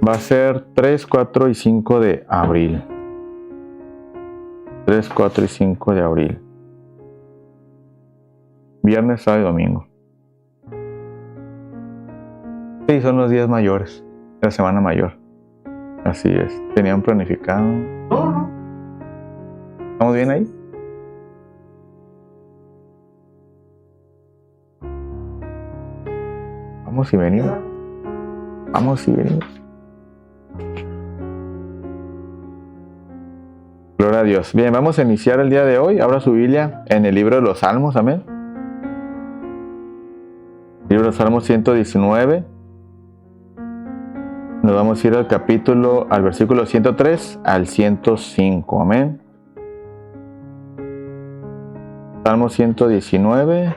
Va a ser 3, 4 y 5 de abril. 3, 4 y 5 de abril. Viernes, sábado y domingo. Sí, son los días mayores, la semana mayor. Así es. ¿Tenían planificado? No. ¿Estamos bien ahí? Vamos y venimos. Vamos y venimos. Gloria a Dios. Bien, vamos a iniciar el día de hoy. Abra su Biblia en el libro de los Salmos. Amén. Libro de los Salmos 119. Nos vamos a ir al versículo 103 al 105. Amén. Salmo 119.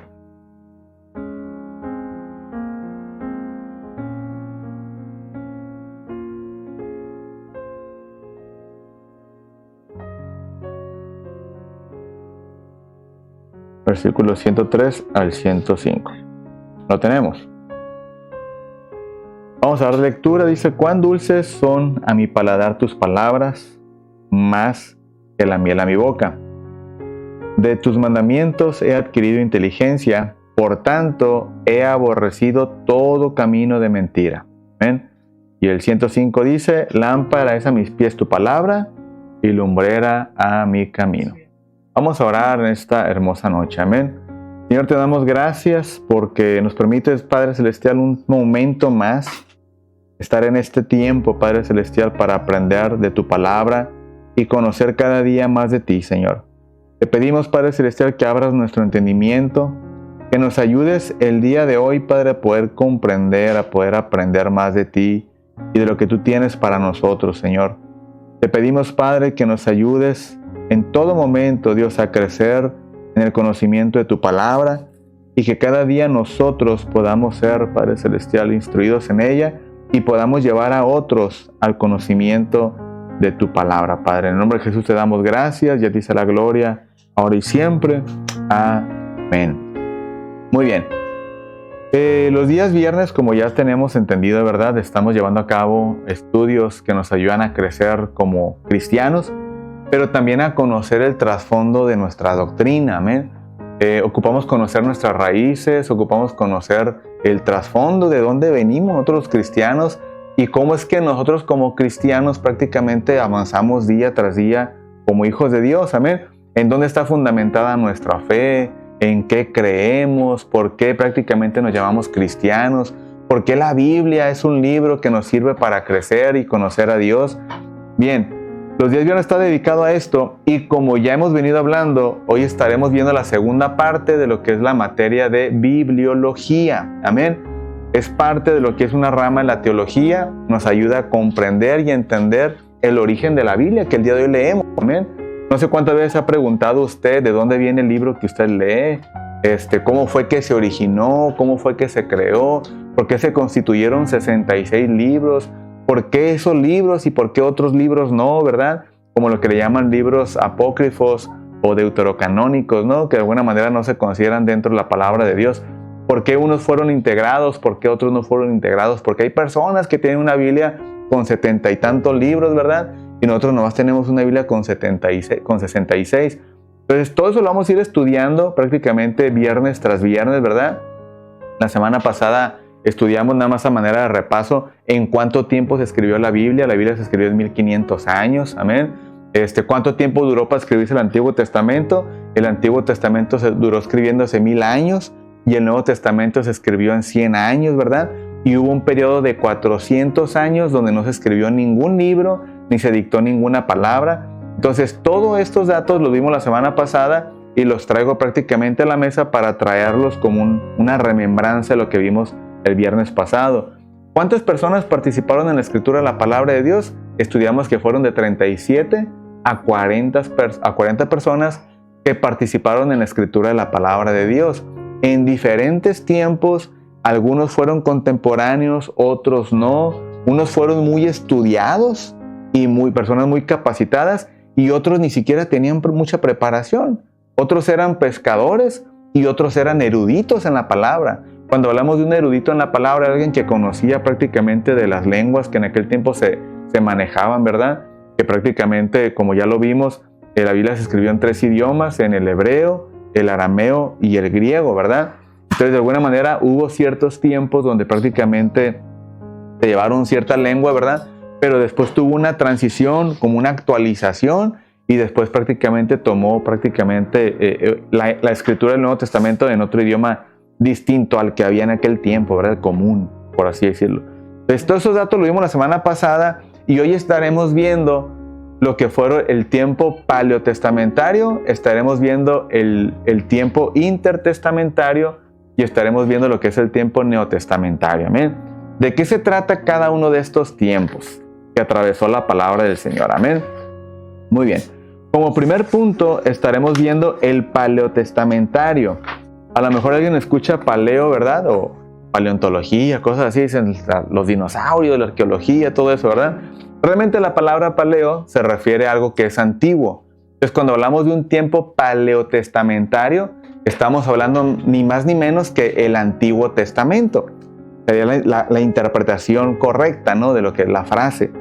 Versículo 103 al 105. ¿Lo tenemos? Vamos a dar lectura. Dice: cuán dulces son a mi paladar tus palabras, más que la miel a mi boca. De tus mandamientos he adquirido inteligencia, por tanto he aborrecido todo camino de mentira. ¿Ven? Y el 105 dice: lámpara es a mis pies tu palabra y lumbrera a mi camino. Vamos a orar en esta hermosa noche. Amén. Señor, te damos gracias porque nos permites, Padre Celestial, un momento más estar en este tiempo, Padre Celestial, para aprender de tu palabra y conocer cada día más de ti, Señor. Te pedimos, Padre Celestial, que abras nuestro entendimiento, que nos ayudes el día de hoy, Padre, a poder comprender, a poder aprender más de ti y de lo que tú tienes para nosotros, Señor. Te pedimos, Padre, que nos ayudes en todo momento, Dios, a crecer en el conocimiento de tu palabra y que cada día nosotros podamos ser, Padre Celestial, instruidos en ella y podamos llevar a otros al conocimiento de tu palabra, Padre. En el nombre de Jesús te damos gracias y a ti sea la gloria, ahora y siempre. Amén. Muy bien. Los días viernes, como ya tenemos entendido, ¿verdad? Estamos llevando a cabo estudios que nos ayudan a crecer como cristianos, pero también a conocer el trasfondo de nuestra doctrina. Amén. Ocupamos conocer nuestras raíces, ocupamos conocer el trasfondo de dónde venimos nosotros los cristianos y cómo es que nosotros como cristianos prácticamente avanzamos día tras día como hijos de Dios. Amén. En dónde está fundamentada nuestra fe, en qué creemos, por qué prácticamente nos llamamos cristianos, por qué la Biblia es un libro que nos sirve para crecer y conocer a Dios. Bien. Los días viernes está dedicado a esto y como ya hemos venido hablando, hoy estaremos viendo la segunda parte de lo que es la materia de bibliología. Amén. Es parte de lo que es una rama de la teología, nos ayuda a comprender y entender el origen de la Biblia que el día de hoy leemos. Amén. No sé cuántas veces ha preguntado usted de dónde viene el libro que usted lee, cómo fue que se originó, cómo fue que se creó, por qué se constituyeron 66 libros. ¿Por qué esos libros y por qué otros libros no, verdad? Como lo que le llaman libros apócrifos o deuterocanónicos, ¿no? Que de alguna manera no se consideran dentro de la palabra de Dios. ¿Por qué unos fueron integrados? ¿Por qué otros no fueron integrados? Porque hay personas que tienen una Biblia con 70 y tantos libros, ¿verdad? Y nosotros nomás tenemos una Biblia con 66. Entonces todo eso lo vamos a ir estudiando prácticamente viernes tras viernes, ¿verdad? La semana pasada estudiamos nada más a manera de repaso en cuánto tiempo se escribió la Biblia. La Biblia se escribió en 1500 años, amén. ¿Cuánto tiempo duró para escribirse el Antiguo Testamento? El Antiguo Testamento se duró escribiéndose 1000 años y el Nuevo Testamento se escribió en 100 años, ¿verdad? Y hubo un periodo de 400 años donde no se escribió ningún libro ni se dictó ninguna palabra. Entonces, todos estos datos los vimos la semana pasada y los traigo prácticamente a la mesa para traerlos como una remembranza de lo que vimos el viernes pasado. ¿Cuántas personas participaron en la escritura de la palabra de Dios? Estudiamos que fueron de 37 a 40 personas que participaron en la escritura de la palabra de Dios. En diferentes tiempos, algunos fueron contemporáneos, otros no. Unos fueron muy estudiados y personas muy capacitadas y otros ni siquiera tenían mucha preparación. Otros eran pescadores y otros eran eruditos en la palabra. Cuando hablamos de un erudito en la palabra, alguien que conocía prácticamente de las lenguas que en aquel tiempo se manejaban, ¿verdad? Que prácticamente, como ya lo vimos, la Biblia se escribió en 3 idiomas, en el hebreo, el arameo y el griego, ¿verdad? Entonces, de alguna manera, hubo ciertos tiempos donde prácticamente se llevaron cierta lengua, ¿verdad? Pero después tuvo una transición, como una actualización, y después prácticamente tomó la escritura del Nuevo Testamento en otro idioma distinto al que había en aquel tiempo, ¿verdad? Común, por así decirlo. Entonces, todos esos datos lo vimos la semana pasada, y hoy estaremos viendo lo que fueron el tiempo paleotestamentario, estaremos viendo el tiempo intertestamentario y estaremos viendo lo que es el tiempo neotestamentario. Amén. ¿De qué se trata cada uno de estos tiempos que atravesó la palabra del Señor? Amén. Muy bien. Como primer punto estaremos viendo el paleotestamentario. A lo mejor alguien escucha paleo, ¿verdad? O paleontología, cosas así, dicen los dinosaurios, la arqueología, todo eso, ¿verdad? Realmente la palabra paleo se refiere a algo que es antiguo. Entonces, cuando hablamos de un tiempo paleotestamentario, estamos hablando ni más ni menos que el Antiguo Testamento. Sería la interpretación correcta, ¿no?, de lo que es la frase.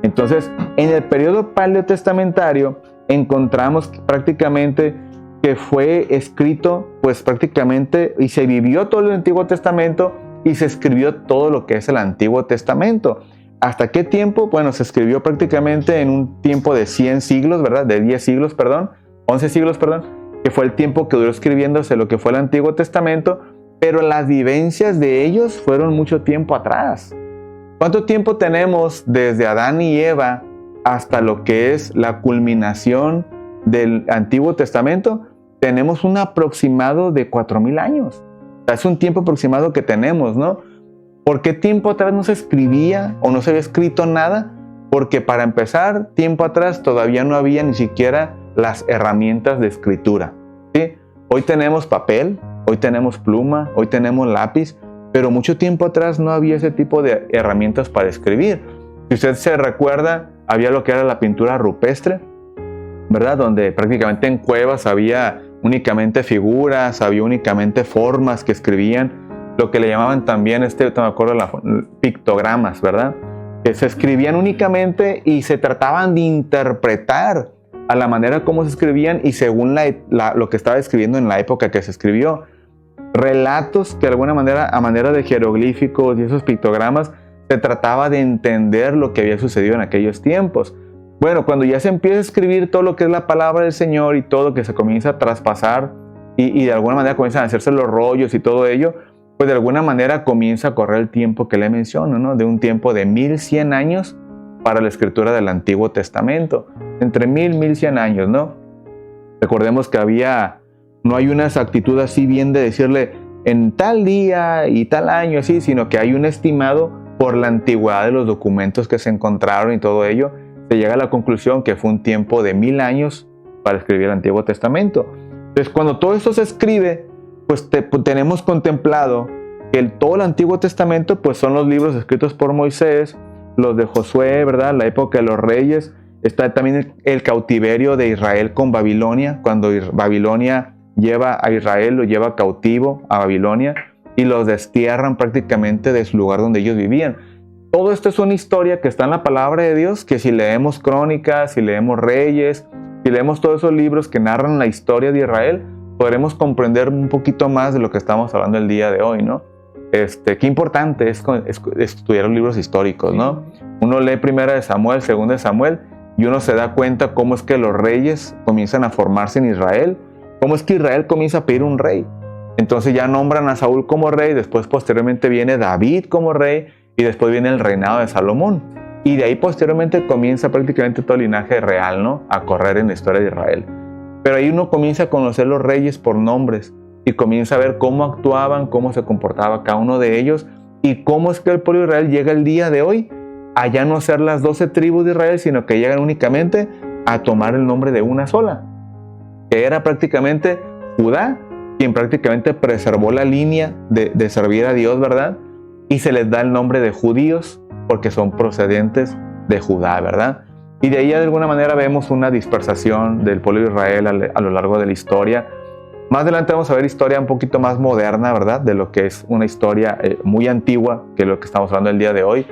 Entonces, en el periodo paleotestamentario encontramos prácticamente que fue escrito, pues prácticamente, y se vivió todo el Antiguo Testamento y se escribió todo lo que es el Antiguo Testamento. ¿Hasta qué tiempo? Bueno, se escribió prácticamente en un tiempo de 100 siglos, ¿verdad? De 10 siglos, perdón, 11 siglos, perdón, que fue el tiempo que duró escribiéndose lo que fue el Antiguo Testamento, pero las vivencias de ellos fueron mucho tiempo atrás. ¿Cuánto tiempo tenemos desde Adán y Eva hasta lo que es la culminación del Antiguo Testamento? Tenemos un aproximado de 4,000 años. O sea, es un tiempo aproximado que tenemos, ¿no? ¿Por qué tiempo atrás no se escribía o no se había escrito nada? Porque para empezar, tiempo atrás todavía no había ni siquiera las herramientas de escritura, ¿sí? Hoy tenemos papel, hoy tenemos pluma, hoy tenemos lápiz, pero mucho tiempo atrás no había ese tipo de herramientas para escribir. Si usted se recuerda, había lo que era la pintura rupestre, ¿verdad? Donde prácticamente en cuevas había únicamente figuras, había únicamente formas que escribían, lo que le llamaban también, me acuerdo, pictogramas, ¿verdad? Que se escribían únicamente y se trataban de interpretar a la manera como se escribían y según lo que estaba escribiendo en la época que se escribió. Relatos que de alguna manera, a manera de jeroglíficos y esos pictogramas, se trataba de entender lo que había sucedido en aquellos tiempos. Bueno, cuando ya se empieza a escribir todo lo que es la palabra del Señor y todo que se comienza a traspasar y de alguna manera comienzan a hacerse los rollos y todo ello, pues de alguna manera comienza a correr el tiempo que le menciono, ¿no? De un tiempo de 1100 años para la escritura del Antiguo Testamento. Entre 1000 y 1100 años, ¿no? Recordemos que no hay una exactitud así bien de decirle en tal día y tal año así, sino que hay un estimado por la antigüedad de los documentos que se encontraron y todo ello. Se llega a la conclusión que fue un tiempo de 1000 años para escribir el Antiguo Testamento. Entonces, cuando todo esto se escribe, pues tenemos contemplado que todo el Antiguo Testamento pues son los libros escritos por Moisés, los de Josué, ¿verdad? La época de los reyes. Está también el cautiverio de Israel con Babilonia, cuando Babilonia lleva a Israel, lo lleva cautivo a Babilonia y los destierran prácticamente de su lugar donde ellos vivían. Todo esto es una historia que está en la palabra de Dios, que si leemos Crónicas, si leemos Reyes, si leemos todos esos libros que narran la historia de Israel, podremos comprender un poquito más de lo que estamos hablando el día de hoy, ¿no? Qué importante es estudiar los libros históricos, ¿no? Uno lee 1 de Samuel, 2 de Samuel, y uno se da cuenta cómo es que los reyes comienzan a formarse en Israel, cómo es que Israel comienza a pedir un rey. Entonces ya nombran a Saúl como rey, después posteriormente viene David como rey, y después viene el reinado de Salomón. Y de ahí posteriormente comienza prácticamente todo el linaje real, ¿no?, a correr en la historia de Israel. Pero ahí uno comienza a conocer los reyes por nombres y comienza a ver cómo actuaban, cómo se comportaba cada uno de ellos y cómo es que el pueblo de Israel llega el día de hoy a ya no ser las 12 tribus de Israel, sino que llegan únicamente a tomar el nombre de una sola, que era prácticamente Judá, quien prácticamente preservó la línea de servir a Dios, ¿verdad? Y se les da el nombre de judíos porque son procedentes de Judá, ¿verdad? Y de ahí de alguna manera vemos una dispersación del pueblo de Israel a lo largo de la historia. Más adelante vamos a ver historia un poquito más moderna, ¿verdad? De lo que es una historia muy antigua, que es lo que estamos hablando el día de hoy.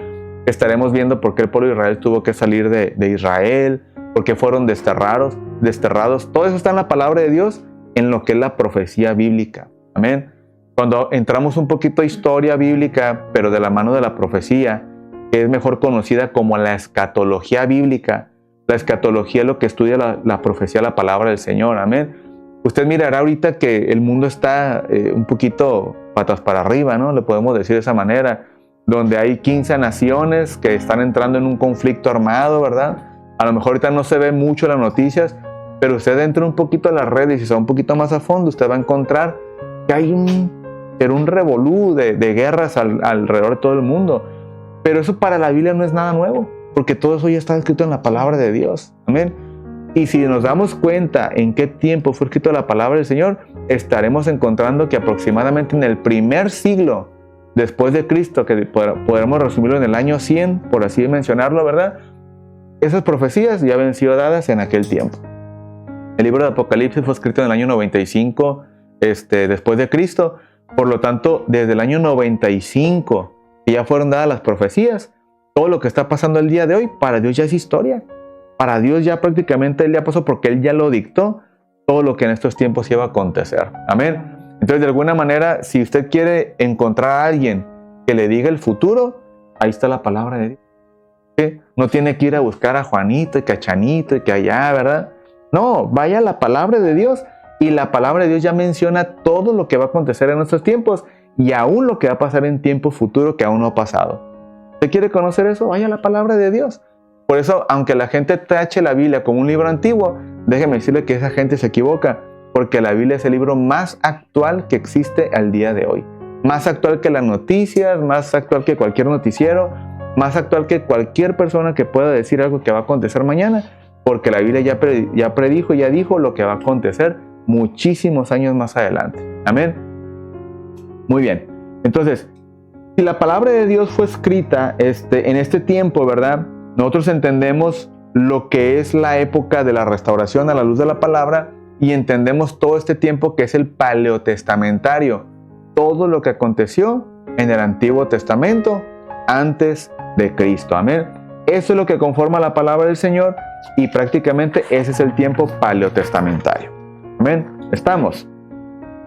Estaremos viendo por qué el pueblo de Israel tuvo que salir de Israel, por qué fueron desterrados. Todo eso está en la palabra de Dios, en lo que es la profecía bíblica. Amén. Cuando entramos un poquito a historia bíblica, pero de la mano de la profecía, que es mejor conocida como la escatología bíblica. La escatología es lo que estudia la profecía, la palabra del Señor. Amén. Usted mirará ahorita que el mundo está un poquito patas para arriba, ¿no? Le podemos decir de esa manera, donde hay 15 naciones que están entrando en un conflicto armado, ¿verdad? A lo mejor ahorita no se ve mucho en las noticias, pero usted entra un poquito a las redes y se va un poquito más a fondo, usted va a encontrar que hay un revolú de guerras alrededor de todo el mundo. Pero eso para la Biblia no es nada nuevo, porque todo eso ya está escrito en la palabra de Dios. Amén. Y si nos damos cuenta en qué tiempo fue escrito la palabra del Señor, estaremos encontrando que aproximadamente en el primer siglo después de Cristo, que podremos resumirlo en el año 100, por así mencionarlo, ¿verdad? Esas profecías ya habían sido dadas en aquel tiempo. El libro de Apocalipsis fue escrito en el año 95 después de Cristo. Por lo tanto, desde el año 95, que ya fueron dadas las profecías, todo lo que está pasando el día de hoy, para Dios ya es historia. Para Dios ya prácticamente Él ya pasó, porque Él ya lo dictó, todo lo que en estos tiempos iba a acontecer. Amén. Entonces, de alguna manera, si usted quiere encontrar a alguien que le diga el futuro, ahí está la palabra de Dios. ¿Sí? No tiene que ir a buscar a Juanito y que a Chanito y que allá, ¿verdad? No, vaya a la palabra de Dios, y la palabra de Dios ya menciona todo lo que va a acontecer en nuestros tiempos y aún lo que va a pasar en tiempo futuro que aún no ha pasado. ¿Usted quiere conocer eso? Vaya a la palabra de Dios. Por eso, aunque la gente tache la Biblia como un libro antiguo, déjeme decirle que esa gente se equivoca, porque la Biblia es el libro más actual que existe al día de hoy. Más actual que las noticias, más actual que cualquier noticiero, más actual que cualquier persona que pueda decir algo que va a acontecer mañana, porque la Biblia ya predijo, ya dijo lo que va a acontecer muchísimos años más adelante. Amén. Muy bien. Entonces, si la palabra de Dios fue escrita en este tiempo, ¿verdad? Nosotros entendemos lo que es la época de la restauración a la luz de la palabra, y entendemos todo este tiempo que es el paleotestamentario. Todo lo que aconteció en el Antiguo Testamento antes de Cristo. Amén. Eso es lo que conforma la palabra del Señor, y prácticamente ese es el tiempo paleotestamentario. Amén. ¿Estamos?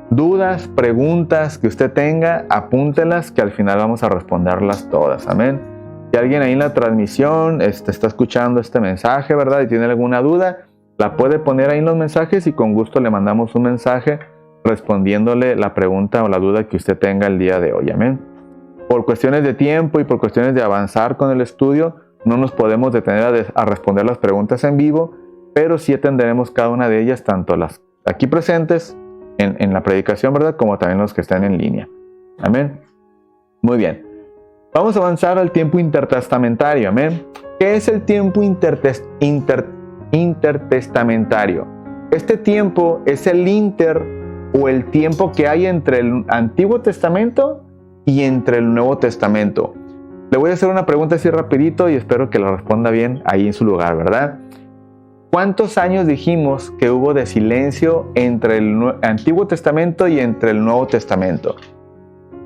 Dudas, preguntas que usted tenga, apúntelas, que al final vamos a responderlas todas. Amén. Si alguien ahí en la transmisión está escuchando este mensaje, ¿verdad? Y tiene alguna duda, la puede poner ahí en los mensajes, y con gusto le mandamos un mensaje respondiéndole la pregunta o la duda que usted tenga el día de hoy. Amén. Por cuestiones de tiempo y por cuestiones de avanzar con el estudio, no nos podemos detener a responder las preguntas en vivo, pero sí atenderemos cada una de ellas, tanto las aquí presentes en la predicación, ¿verdad?, como también los que están en línea. Amén. Muy bien. Vamos a avanzar al tiempo intertestamentario. Amén. ¿Qué es el tiempo intertestamentario? Este tiempo es el o el tiempo que hay entre el Antiguo Testamento y entre el Nuevo Testamento. Le voy a hacer una pregunta así rapidito y espero que la responda bien ahí en su lugar, ¿verdad? ¿Cuántos años dijimos que hubo de silencio entre el Antiguo Testamento y entre el Nuevo Testamento?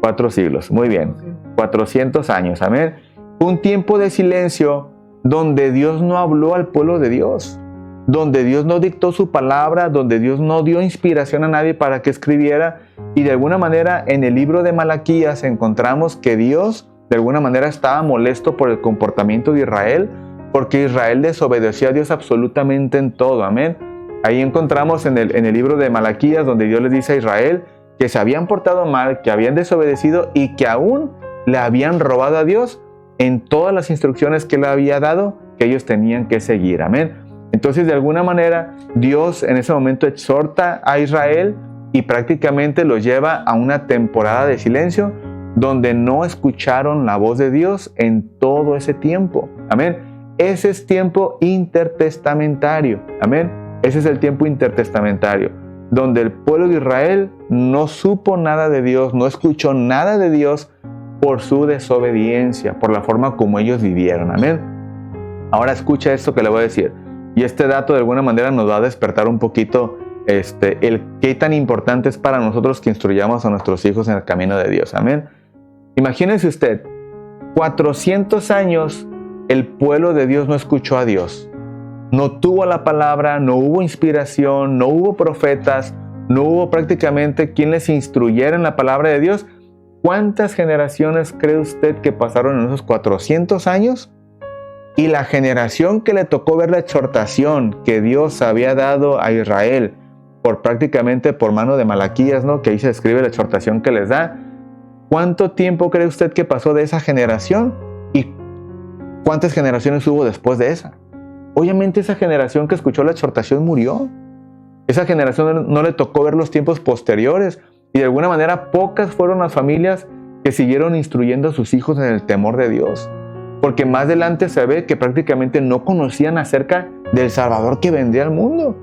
4 siglos, muy bien, 400 años, amén. Un tiempo de silencio donde Dios no habló al pueblo de Dios, donde Dios no dictó su palabra, donde Dios no dio inspiración a nadie para que escribiera, y de alguna manera en el libro de Malaquías encontramos que Dios de alguna manera estaba molesto por el comportamiento de Israel, porque Israel desobedeció a Dios absolutamente en todo, amén. Ahí encontramos en el libro de Malaquías, donde Dios les dice a Israel que se habían portado mal, que habían desobedecido y que aún le habían robado a Dios en todas las instrucciones que le había dado, que ellos tenían que seguir, amén. Entonces, de alguna manera, Dios en ese momento exhorta a Israel y prácticamente los lleva a una temporada de silencio, donde no escucharon la voz de Dios en todo ese tiempo, amén. Ese es tiempo intertestamentario, amén. Ese es el tiempo intertestamentario, donde el pueblo de Israel no supo nada de Dios, no escuchó nada de Dios por su desobediencia, por la forma como ellos vivieron, amén. Ahora escucha esto que le voy a decir, y este dato de alguna manera nos va a despertar un poquito el qué tan importante es para nosotros que instruyamos a nuestros hijos en el camino de Dios. Amén. Imagínese usted, 400 años el pueblo de Dios no escuchó a Dios. No tuvo la palabra, no hubo inspiración, no hubo profetas, no hubo prácticamente quien les instruyera en la palabra de Dios. ¿Cuántas generaciones cree usted que pasaron en esos 400 años? Y la generación que le tocó ver la exhortación que Dios había dado a Israel prácticamente por mano de Malaquías, ¿no? Que ahí se describe la exhortación que les da. ¿Cuánto tiempo cree usted que pasó de esa generación? ¿Y cuántas generaciones hubo después de esa? Obviamente esa generación que escuchó la exhortación murió. Esa generación no le tocó ver los tiempos posteriores. Y de alguna manera pocas fueron las familias que siguieron instruyendo a sus hijos en el temor de Dios. Porque más adelante se ve que prácticamente no conocían acerca del Salvador que vendría al mundo.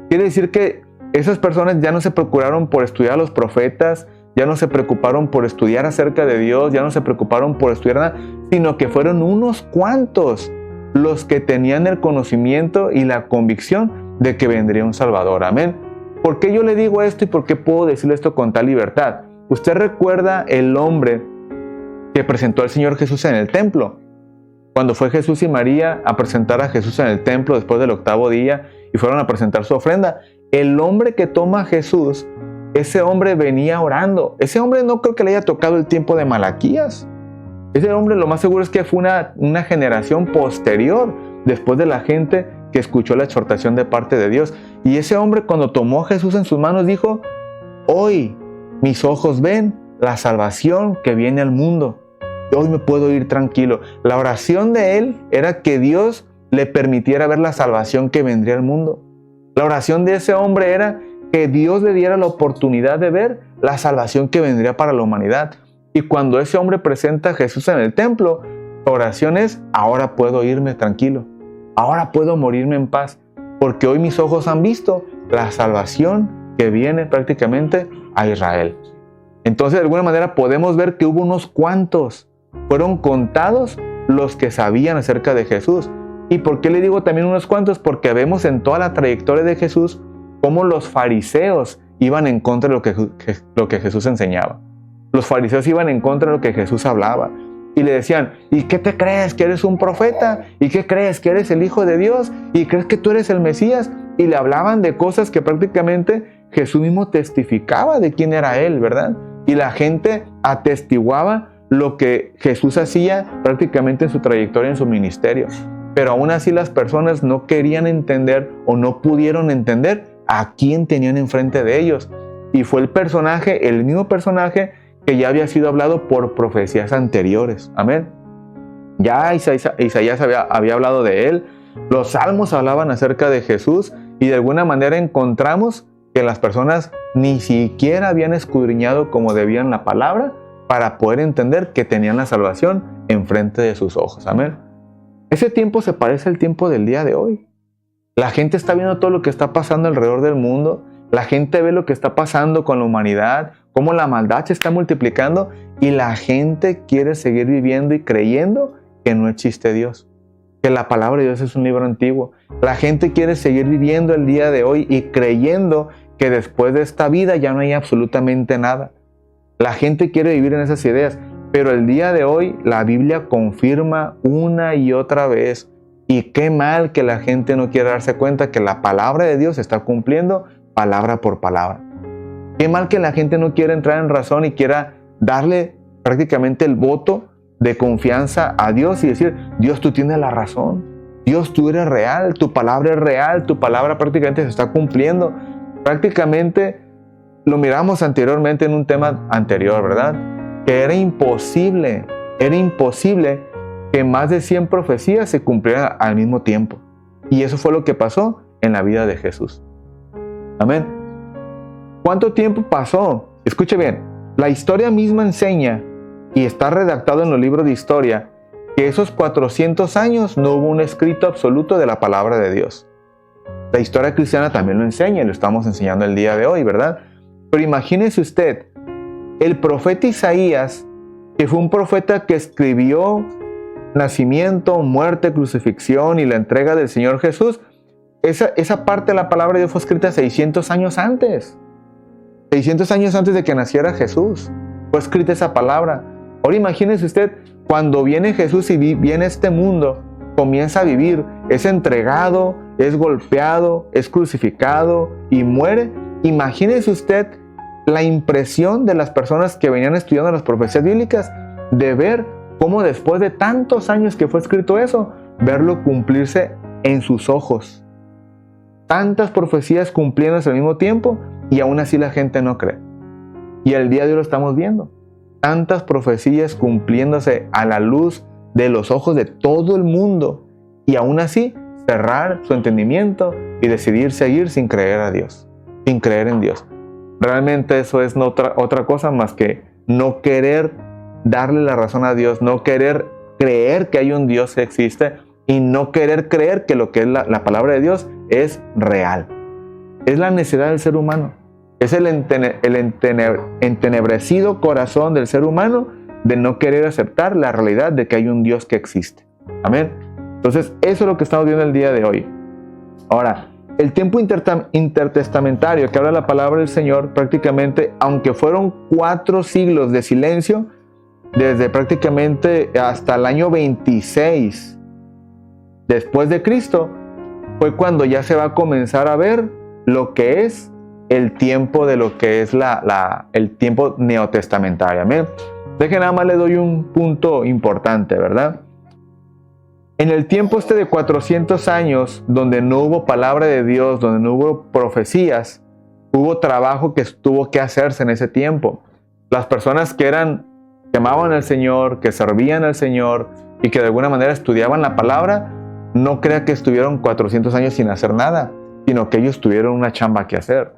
Quiere decir que esas personas ya no se procuraron por estudiar a los profetas, ya no se preocuparon por estudiar acerca de Dios, ya no se preocuparon por estudiar nada, sino que fueron unos cuantos los que tenían el conocimiento y la convicción de que vendría un Salvador. Amén. ¿Por qué yo le digo esto y por qué puedo decirle esto con tal libertad? ¿Usted recuerda el hombre que presentó al Señor Jesús en el templo? Cuando fue Jesús y María a presentar a Jesús en el templo después del 8º día y fueron a presentar su ofrenda. El hombre que toma a Jesús, ese hombre venía orando. Ese hombre no creo que le haya tocado el tiempo de Malaquías. Ese hombre lo más seguro es que fue una generación posterior, después de la gente que escuchó la exhortación de parte de Dios. Y ese hombre cuando tomó a Jesús en sus manos dijo, hoy mis ojos ven la salvación que viene al mundo. Hoy me puedo ir tranquilo. La oración de él era que Dios le permitiera ver la salvación que vendría al mundo. La oración de ese hombre era que Dios le diera la oportunidad de ver la salvación que vendría para la humanidad. Y cuando ese hombre presenta a Jesús en el templo, su oración es, ahora puedo irme tranquilo. Ahora puedo morirme en paz. Porque hoy mis ojos han visto la salvación que viene prácticamente a Israel. Entonces, de alguna manera podemos ver que hubo unos cuantos. Fueron contados los que sabían acerca de Jesús. ¿Y por qué le digo también unos cuantos? Porque vemos en toda la trayectoria de Jesús cómo los fariseos iban en contra de lo que Jesús enseñaba. Los fariseos iban en contra de lo que Jesús hablaba. Y le decían, ¿y qué te crees? ¿Que eres un profeta? ¿Y qué crees? ¿Que eres el Hijo de Dios? ¿Y crees que tú eres el Mesías? Y le hablaban de cosas que prácticamente Jesús mismo testificaba de quién era Él, ¿verdad? Y la gente atestiguaba lo que Jesús hacía prácticamente en su trayectoria, en su ministerio. Pero aún así las personas no querían entender o no pudieron entender a quién tenían enfrente de ellos. Y fue el mismo personaje que ya había sido hablado por profecías anteriores. Amén. Ya Isaías había hablado de él. Los salmos hablaban acerca de Jesús y de alguna manera encontramos que las personas ni siquiera habían escudriñado como debían la palabra para poder entender que tenían la salvación enfrente de sus ojos. Amén. Ese tiempo se parece al tiempo del día de hoy. La gente está viendo todo lo que está pasando alrededor del mundo. La gente ve lo que está pasando con la humanidad, cómo la maldad se está multiplicando y la gente quiere seguir viviendo y creyendo que no existe Dios, que la palabra de Dios es un libro antiguo. La gente quiere seguir viviendo el día de hoy y creyendo que después de esta vida ya no hay absolutamente nada. La gente quiere vivir en esas ideas. Pero el día de hoy la Biblia confirma una y otra vez, y qué mal que la gente no quiere darse cuenta que la palabra de Dios se está cumpliendo palabra por palabra. Qué mal que la gente no quiera entrar en razón y quiera darle prácticamente el voto de confianza a Dios y decir, Dios, tú tienes la razón, Dios, tú eres real, tu palabra es real, tu palabra prácticamente se está cumpliendo. Prácticamente lo miramos anteriormente en un tema anterior, ¿verdad? Que era imposible que más de 100 profecías se cumplieran al mismo tiempo. Y eso fue lo que pasó en la vida de Jesús. Amén. ¿Cuánto tiempo pasó? Escuche bien, la historia misma enseña, y está redactado en los libros de historia, que esos 400 años no hubo un escrito absoluto de la palabra de Dios. La historia cristiana también lo enseña y lo estamos enseñando el día de hoy, ¿verdad? Pero imagínese usted, el profeta Isaías, que fue un profeta que escribió nacimiento, muerte, crucifixión y la entrega del Señor Jesús, esa parte de la palabra de Dios fue escrita 600 años antes. 600 años antes de que naciera Jesús. Fue escrita esa palabra. Ahora imagínese usted, cuando viene Jesús y viene a este mundo, comienza a vivir, es entregado, es golpeado, es crucificado y muere. Imagínese usted la impresión de las personas que venían estudiando las profecías bíblicas de ver cómo después de tantos años que fue escrito eso, verlo cumplirse en sus ojos. Tantas profecías cumpliéndose al mismo tiempo y aún así la gente no cree. Y el día de hoy lo estamos viendo. Tantas profecías cumpliéndose a la luz de los ojos de todo el mundo y aún así cerrar su entendimiento y decidir seguir sin creer a Dios, sin creer en Dios. Realmente eso es otra cosa más que no querer darle la razón a Dios, no querer creer que hay un Dios que existe y no querer creer que lo que es la palabra de Dios es real. Es la necesidad del ser humano. Es el entenebrecido corazón del ser humano de no querer aceptar la realidad de que hay un Dios que existe. Amén. Entonces, eso es lo que estamos viendo el día de hoy. Ahora, el tiempo intertestamentario que habla la palabra del Señor, prácticamente, aunque fueron 4 siglos de silencio, desde prácticamente hasta el año 26 después de Cristo, fue cuando ya se va a comenzar a ver lo que es el tiempo de lo que es el tiempo neotestamentario. Amén. Deje nada más le doy un punto importante, ¿verdad? En el tiempo de 400 años, donde no hubo palabra de Dios, donde no hubo profecías, hubo trabajo que tuvo que hacerse en ese tiempo. Las personas que amaban al Señor, que servían al Señor y que de alguna manera estudiaban la palabra, no crea que estuvieron 400 años sin hacer nada, sino que ellos tuvieron una chamba que hacer.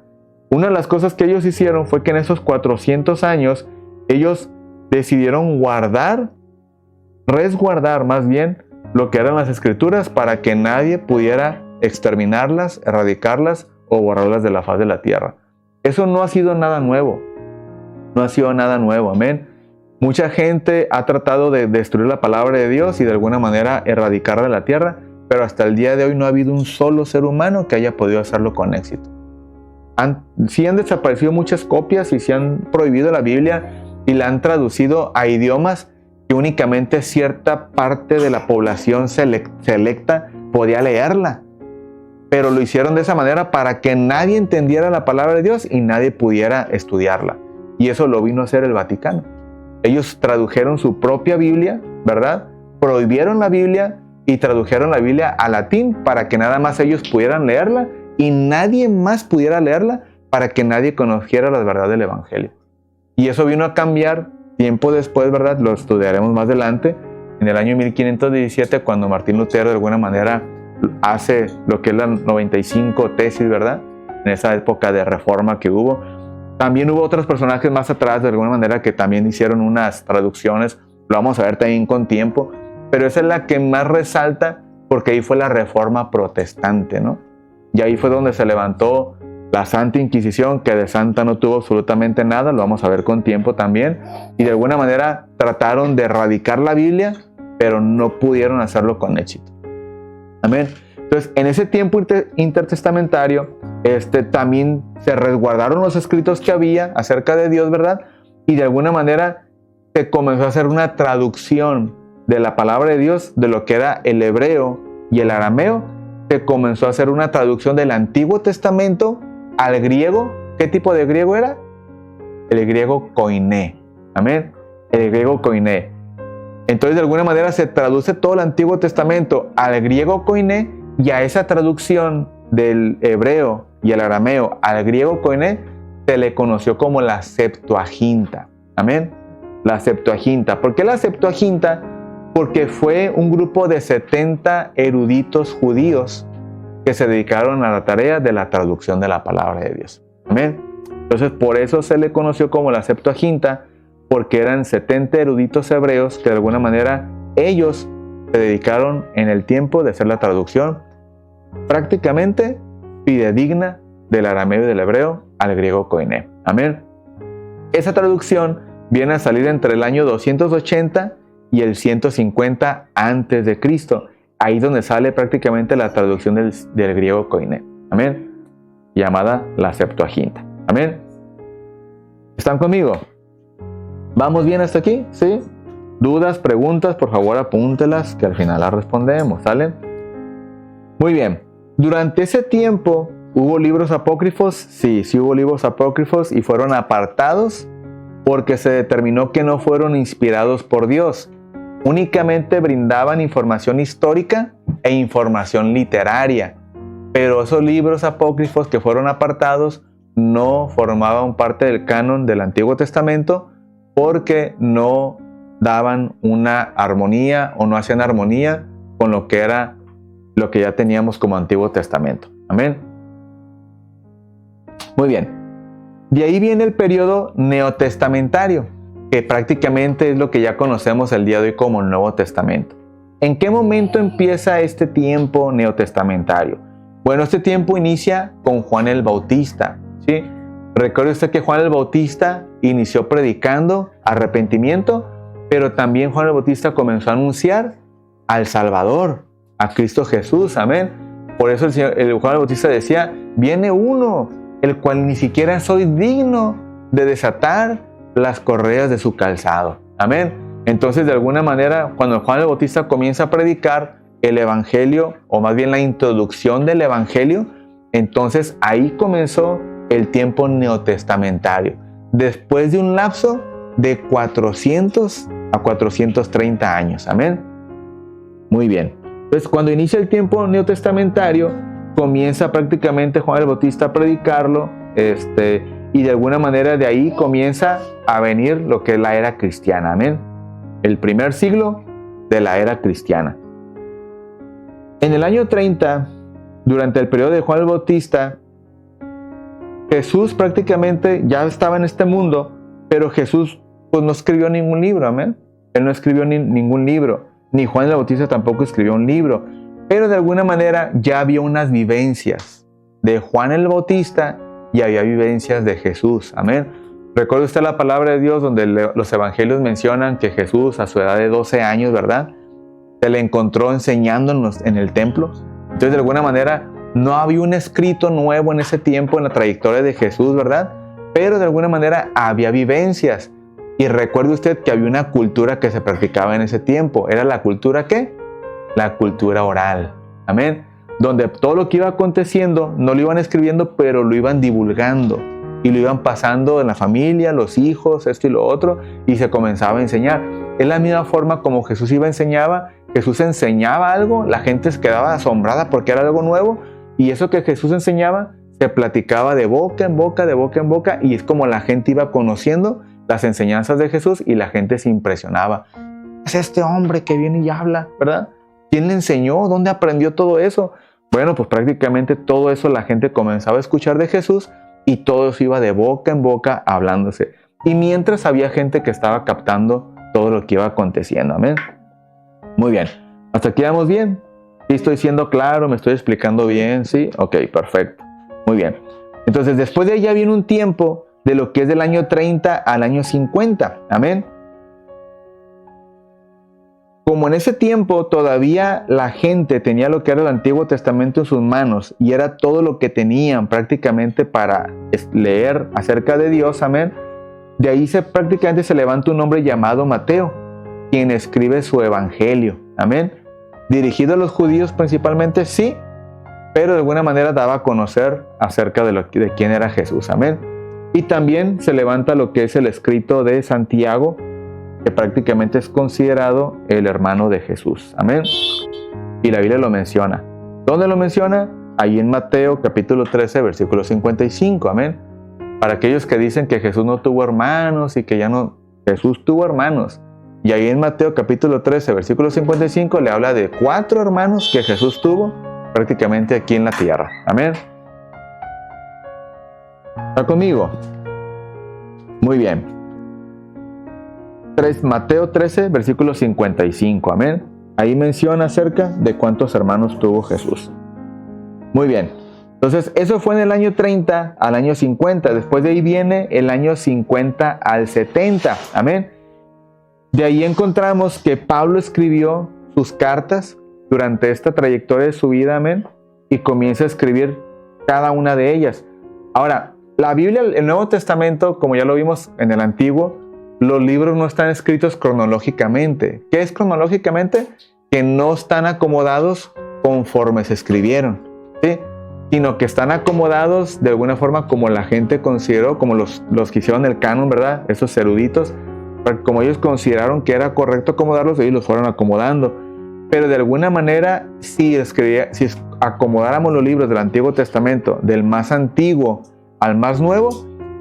Una de las cosas que ellos hicieron fue que en esos 400 años, ellos decidieron resguardar más bien, lo que eran las escrituras para que nadie pudiera exterminarlas, erradicarlas o borrarlas de la faz de la tierra. Eso no ha sido nada nuevo. No ha sido nada nuevo, amén. Mucha gente ha tratado de destruir la palabra de Dios y de alguna manera erradicarla de la tierra, pero hasta el día de hoy no ha habido un solo ser humano que haya podido hacerlo con éxito. Sí han desaparecido muchas copias y se han prohibido la Biblia y la han traducido a idiomas que únicamente cierta parte de la población selecta podía leerla. Pero lo hicieron de esa manera para que nadie entendiera la palabra de Dios y nadie pudiera estudiarla. Y eso lo vino a hacer el Vaticano. Ellos tradujeron su propia Biblia, ¿verdad? Prohibieron la Biblia y tradujeron la Biblia a latín para que nada más ellos pudieran leerla y nadie más pudiera leerla para que nadie conociera las verdades del Evangelio. Y eso vino a cambiar tiempo después, ¿verdad? Lo estudiaremos más adelante, en el año 1517, cuando Martín Lutero de alguna manera hace lo que es la 95 tesis, ¿verdad? En esa época de reforma que hubo. También hubo otros personajes más atrás, de alguna manera, que también hicieron unas traducciones, lo vamos a ver también con tiempo, pero esa es la que más resalta porque ahí fue la reforma protestante, ¿no? Y ahí fue donde se levantó la Santa Inquisición, que de santa no tuvo absolutamente nada, lo vamos a ver con tiempo también, y de alguna manera trataron de erradicar la Biblia, pero no pudieron hacerlo con éxito. Amén. Entonces, en ese tiempo intertestamentario, también se resguardaron los escritos que había acerca de Dios, ¿verdad? Y de alguna manera se comenzó a hacer una traducción de la palabra de Dios, de lo que era el hebreo y el arameo. Se comenzó a hacer una traducción del Antiguo Testamento al griego. ¿Qué tipo de griego era? El griego koiné. Amén. El griego koiné. Entonces, de alguna manera se traduce todo el Antiguo Testamento al griego koiné, y a esa traducción del hebreo y el arameo al griego koiné se le conoció como la Septuaginta. Amén. La Septuaginta. ¿Por qué la Septuaginta? Porque fue un grupo de 70 eruditos judíos que se dedicaron a la tarea de la traducción de la palabra de Dios. Amén. Entonces, por eso se le conoció como la Septuaginta, porque eran 70 eruditos hebreos que de alguna manera ellos se dedicaron en el tiempo de hacer la traducción prácticamente fidedigna del arameo y del hebreo al griego koiné. Amén. Esa traducción viene a salir entre el año 280 y el 150 antes de Cristo. ahí es donde sale prácticamente la traducción del griego koiné. Amén. Llamada la Septuaginta. Amén. ¿Están conmigo? ¿Vamos bien hasta aquí? ¿Sí? ¿Dudas, preguntas? Por favor apúntelas que al final las respondemos. ¿Sale? Muy bien. Durante ese tiempo, ¿hubo libros apócrifos? Sí hubo libros apócrifos y fueron apartados porque se determinó que no fueron inspirados por Dios. Únicamente brindaban información histórica e información literaria. Pero esos libros apócrifos que fueron apartados no formaban parte del canon del Antiguo Testamento porque no daban una armonía o no hacían armonía con lo que era lo que ya teníamos como Antiguo Testamento. Amén. Muy bien. De ahí viene el periodo neotestamentario, que prácticamente es lo que ya conocemos el día de hoy como el Nuevo Testamento. ¿En qué momento empieza este tiempo neotestamentario? Bueno, este tiempo inicia con Juan el Bautista, ¿sí? Recuerde usted que Juan el Bautista inició predicando arrepentimiento, pero también Juan el Bautista comenzó a anunciar al Salvador, a Cristo Jesús, amén. Por eso el Juan el Bautista decía, viene uno, el cual ni siquiera soy digno de desatar las correas de su calzado, amén. Entonces, de alguna manera, cuando Juan el Bautista comienza a predicar el Evangelio, o más bien la introducción del Evangelio, entonces ahí comenzó el tiempo neotestamentario, después de un lapso de 400 a 430 años, amén. Muy bien. Entonces, cuando inicia el tiempo neotestamentario, comienza prácticamente Juan el Bautista a predicarlo, y de alguna manera de ahí comienza a venir lo que es la era cristiana, amén. El primer siglo de la era cristiana. En el año 30, durante el periodo de Juan el Bautista, Jesús prácticamente ya estaba en este mundo, pero Jesús pues no escribió ningún libro, amén. Él no escribió ningún libro, ni Juan el Bautista tampoco escribió un libro, pero de alguna manera ya había unas vivencias de Juan el Bautista y había vivencias de Jesús, amén. Recuerda usted la palabra de Dios donde los evangelios mencionan que Jesús a su edad de 12 años, ¿verdad?, se le encontró enseñándonos en el templo. Entonces, de alguna manera, no había un escrito nuevo en ese tiempo en la trayectoria de Jesús, ¿verdad? Pero de alguna manera había vivencias. Y recuerde usted que había una cultura que se practicaba en ese tiempo. ¿Era la cultura qué? La cultura oral. Amén. Donde todo lo que iba aconteciendo no lo iban escribiendo, pero lo iban divulgando. Y lo iban pasando en la familia, los hijos, esto y lo otro, y se comenzaba a enseñar. Es la misma forma como Jesús Jesús enseñaba algo, la gente se quedaba asombrada porque era algo nuevo, y eso que Jesús enseñaba se platicaba de boca en boca, de boca en boca, y es como la gente iba conociendo las enseñanzas de Jesús y la gente se impresionaba. Es este hombre que viene y habla, ¿verdad? ¿Quién le enseñó? ¿Dónde aprendió todo eso? Bueno, pues prácticamente todo eso la gente comenzaba a escuchar de Jesús y todo eso iba de boca en boca hablándose. Y mientras había gente que estaba captando todo lo que iba aconteciendo. Amén. Muy bien. ¿Hasta aquí vamos bien? ¿Sí estoy siendo claro? ¿Me estoy explicando bien? ¿Sí? Ok, perfecto. Muy bien. Entonces, después de ahí ya viene un tiempo de lo que es del año 30 al año 50. Amén. Como en ese tiempo todavía la gente tenía lo que era el Antiguo Testamento en sus manos y era todo lo que tenían prácticamente para leer acerca de Dios, amén. De ahí prácticamente se levanta un hombre llamado Mateo, quien escribe su evangelio, amén. Dirigido a los judíos principalmente, sí, pero de alguna manera daba a conocer acerca de quién era Jesús, amén. Y también se levanta lo que es el escrito de Santiago, que prácticamente es considerado el hermano de Jesús, amén. Y la Biblia lo menciona. ¿Dónde lo menciona? Ahí en Mateo capítulo 13, versículo 55, amén. Para aquellos que dicen que Jesús no tuvo hermanos y que ya no, Jesús tuvo hermanos. Y ahí en Mateo capítulo 13, versículo 55 le habla de 4 hermanos que Jesús tuvo prácticamente aquí en la tierra, amén. ¿Está conmigo? Muy bien. Mateo 13, versículo 55, amén. Ahí menciona acerca de cuántos hermanos tuvo Jesús. Muy bien. Entonces, eso fue en el año 30 al año 50. Después de ahí viene el año 50 al 70, amén. De ahí encontramos que Pablo escribió sus cartas, durante esta trayectoria de su vida, amén, y comienza a escribir cada una de ellas. Ahora, la Biblia, el Nuevo Testamento, como ya lo vimos en el Antiguo, los libros no están escritos cronológicamente. ¿Qué es cronológicamente? Que no están acomodados conforme se escribieron, ¿sí? Sino que están acomodados de alguna forma como la gente consideró, como los que hicieron el canon, ¿verdad? Esos eruditos, como ellos consideraron que era correcto acomodarlos, ellos los fueron acomodando. Pero de alguna manera, si acomodáramos los libros del Antiguo Testamento, del más antiguo al más nuevo,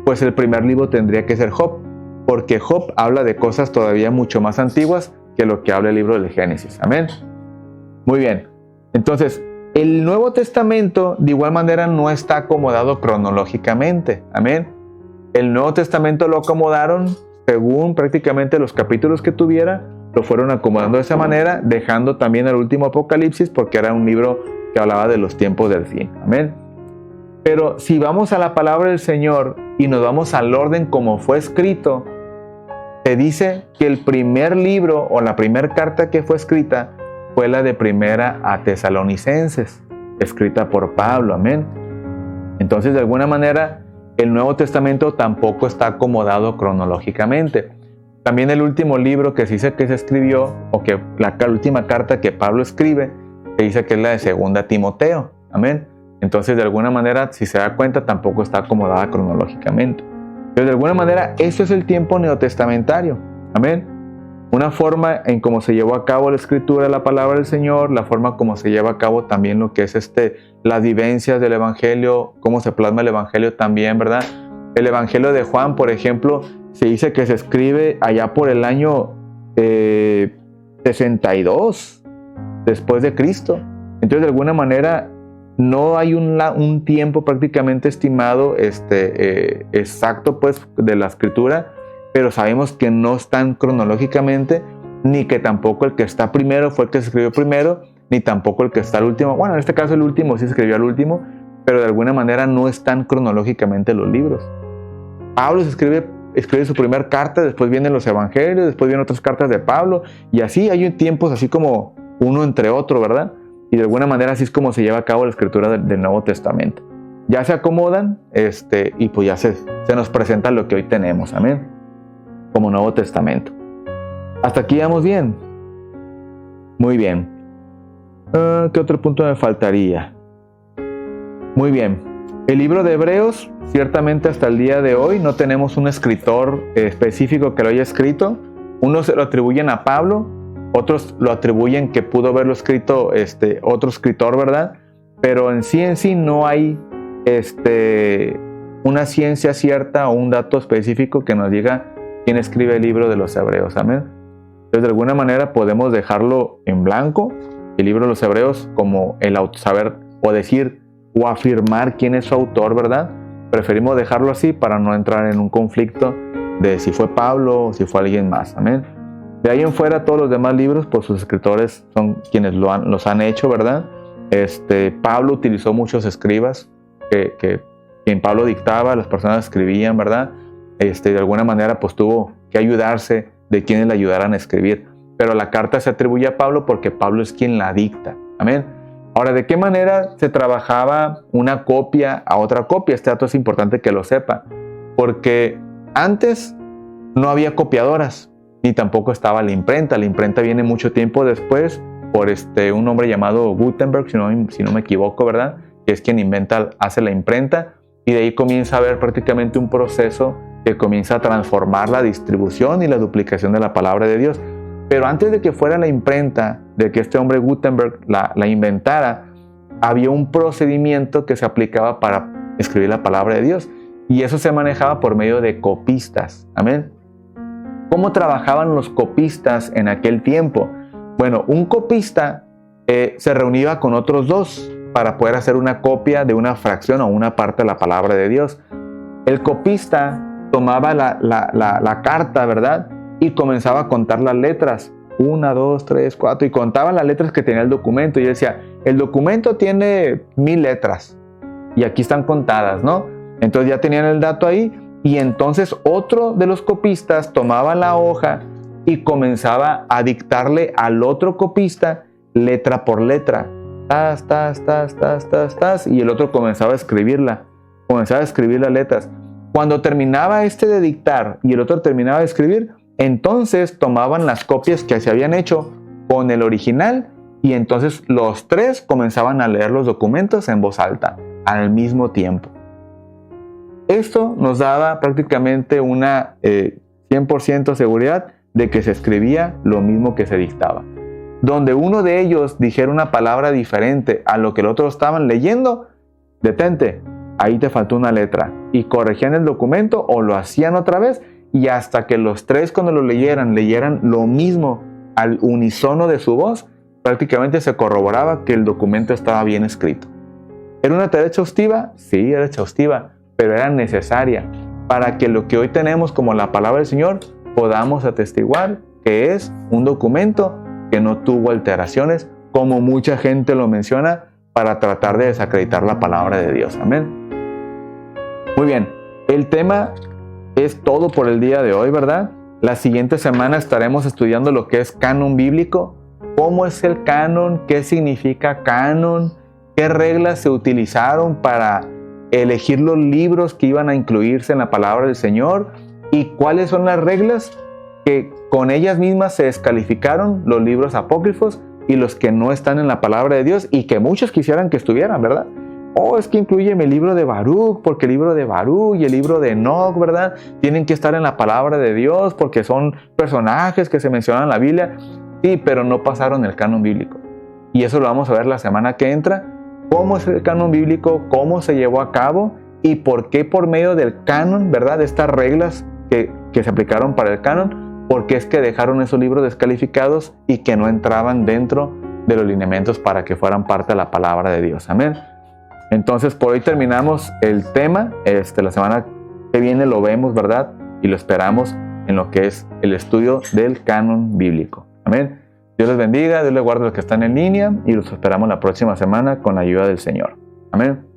pues el primer libro tendría que ser Job, porque Job habla de cosas todavía mucho más antiguas que lo que habla el libro del Génesis. Amén. Muy bien. Entonces, el Nuevo Testamento de igual manera no está acomodado cronológicamente. Amén. El Nuevo Testamento lo acomodaron según prácticamente los capítulos que tuviera, lo fueron acomodando de esa manera, dejando también el último Apocalipsis porque era un libro que hablaba de los tiempos del fin. Amén. Pero si vamos a la palabra del Señor y nos vamos al orden como fue escrito, se dice que el primer libro o la primera carta que fue escrita fue la de Primera a Tesalonicenses, escrita por Pablo. Amén. Entonces, de alguna manera, el Nuevo Testamento tampoco está acomodado cronológicamente. También el último libro que se dice que se escribió, o que la última carta que Pablo escribe, se dice que es la de Segunda Timoteo. Amén. Entonces, de alguna manera, si se da cuenta, tampoco está acomodada cronológicamente. Pero de alguna manera, eso es el tiempo neotestamentario. Amén. Una forma en cómo se llevó a cabo la escritura de la palabra del Señor, la forma como se lleva a cabo también lo que es las vivencias del Evangelio, cómo se plasma el Evangelio también, ¿verdad? El Evangelio de Juan, por ejemplo, se dice que se escribe allá por el año 62 después de Cristo. Entonces, de alguna manera, no hay un tiempo prácticamente estimado exacto pues de la escritura, pero sabemos que no están cronológicamente, ni que tampoco el que está primero fue el que se escribió primero, ni tampoco el que está al último. Bueno, en este caso el último sí se escribió al último, pero de alguna manera no están cronológicamente los libros. Pablo escribe su primera carta, después vienen los evangelios, después vienen otras cartas de Pablo, y así hay tiempos así como uno entre otro, ¿verdad? Y de alguna manera así es como se lleva a cabo la escritura del Nuevo Testamento. Ya se acomodan y pues ya se nos presenta lo que hoy tenemos, amén, como Nuevo Testamento. ¿Hasta aquí vamos bien? Muy bien. ¿Qué otro punto me faltaría? Muy bien. El libro de Hebreos, ciertamente hasta el día de hoy no tenemos un escritor específico que lo haya escrito. Unos se lo atribuyen a Pablo, otros lo atribuyen que pudo haberlo escrito otro escritor, ¿verdad? Pero en sí no hay una ciencia cierta o un dato específico que nos diga quién escribe el libro de los Hebreos. Amén. Entonces, de alguna manera podemos dejarlo en blanco, el libro de los Hebreos, como el saber o decir o afirmar quién es su autor, ¿verdad? Preferimos dejarlo así para no entrar en un conflicto de si fue Pablo o si fue alguien más. Amén. De ahí en fuera, todos los demás libros, pues sus escritores son quienes los han hecho, ¿verdad? Pablo utilizó muchos escribas que quien Pablo dictaba, las personas escribían, ¿verdad? De alguna manera, pues tuvo que ayudarse de quienes le ayudaran a escribir. Pero la carta se atribuye a Pablo porque Pablo es quien la dicta. Amén. Ahora, ¿de qué manera se trabajaba una copia a otra copia? Este dato es importante que lo sepa, porque antes no había copiadoras, ni tampoco estaba la imprenta. La imprenta viene mucho tiempo después por un hombre llamado Gutenberg, si no me equivoco, ¿verdad? Que es quien hace la imprenta, y de ahí comienza a haber prácticamente un proceso que comienza a transformar la distribución y la duplicación de la palabra de Dios. Pero antes de que fuera la imprenta, de que este hombre Gutenberg la inventara, había un procedimiento que se aplicaba para escribir la palabra de Dios, y eso se manejaba por medio de copistas. Amén. ¿Cómo trabajaban los copistas en aquel tiempo? Bueno, un copista se reunía con otros dos para poder hacer una copia de una fracción o una parte de la palabra de Dios. El copista tomaba la carta, ¿verdad? Y comenzaba a contar las letras. 1, 2, 3, 4. Y contaba las letras que tenía el documento. Y decía, el documento tiene 1000 letras. Y aquí están contadas, ¿no? Entonces ya tenían el dato ahí. Y entonces otro de los copistas tomaba la hoja y comenzaba a dictarle al otro copista letra por letra. Y el otro comenzaba a escribirla. Comenzaba a escribir las letras. Cuando terminaba este de dictar y el otro terminaba de escribir, entonces tomaban las copias que se habían hecho con el original y entonces los tres comenzaban a leer los documentos en voz alta al mismo tiempo. Esto nos daba prácticamente una 100% seguridad de que se escribía lo mismo que se dictaba. Donde uno de ellos dijera una palabra diferente a lo que el otro estaban leyendo, detente, ahí te faltó una letra, y corregían el documento o lo hacían otra vez, y hasta que los tres cuando lo leyeran lo mismo al unísono de su voz, prácticamente se corroboraba que el documento estaba bien escrito. ¿Era una tarea exhaustiva? Sí, era exhaustiva, pero era necesaria para que lo que hoy tenemos como la palabra del Señor podamos atestiguar que es un documento que no tuvo alteraciones, como mucha gente lo menciona, para tratar de desacreditar la palabra de Dios. Amén. Muy bien, el tema es todo por el día de hoy, ¿verdad? La siguiente semana estaremos estudiando lo que es canon bíblico. ¿Cómo es el canon? ¿Qué significa canon? ¿Qué reglas se utilizaron para elegir los libros que iban a incluirse en la palabra del Señor? ¿Y cuáles son las reglas que con ellas mismas se descalificaron los libros apócrifos y los que no están en la palabra de Dios y que muchos quisieran que estuvieran, ¿verdad? Es que inclúyeme el libro de Baruch, porque el libro de Baruch y el libro de Enoch, ¿verdad? Tienen que estar en la palabra de Dios porque son personajes que se mencionan en la Biblia. Sí, pero no pasaron el canon bíblico. Y eso lo vamos a ver la semana que entra. ¿Cómo es el canon bíblico? ¿Cómo se llevó a cabo? ¿Y por qué por medio del canon, ¿verdad? De estas reglas que se aplicaron para el canon, por qué es que dejaron esos libros descalificados y que no entraban dentro de los lineamientos para que fueran parte de la palabra de Dios. Amén. Entonces, por hoy terminamos el tema. La semana que viene lo vemos, ¿verdad? Y lo esperamos en lo que es el estudio del canon bíblico. Amén. Dios les bendiga, Dios les guarde a los que están en línea y los esperamos la próxima semana con la ayuda del Señor. Amén.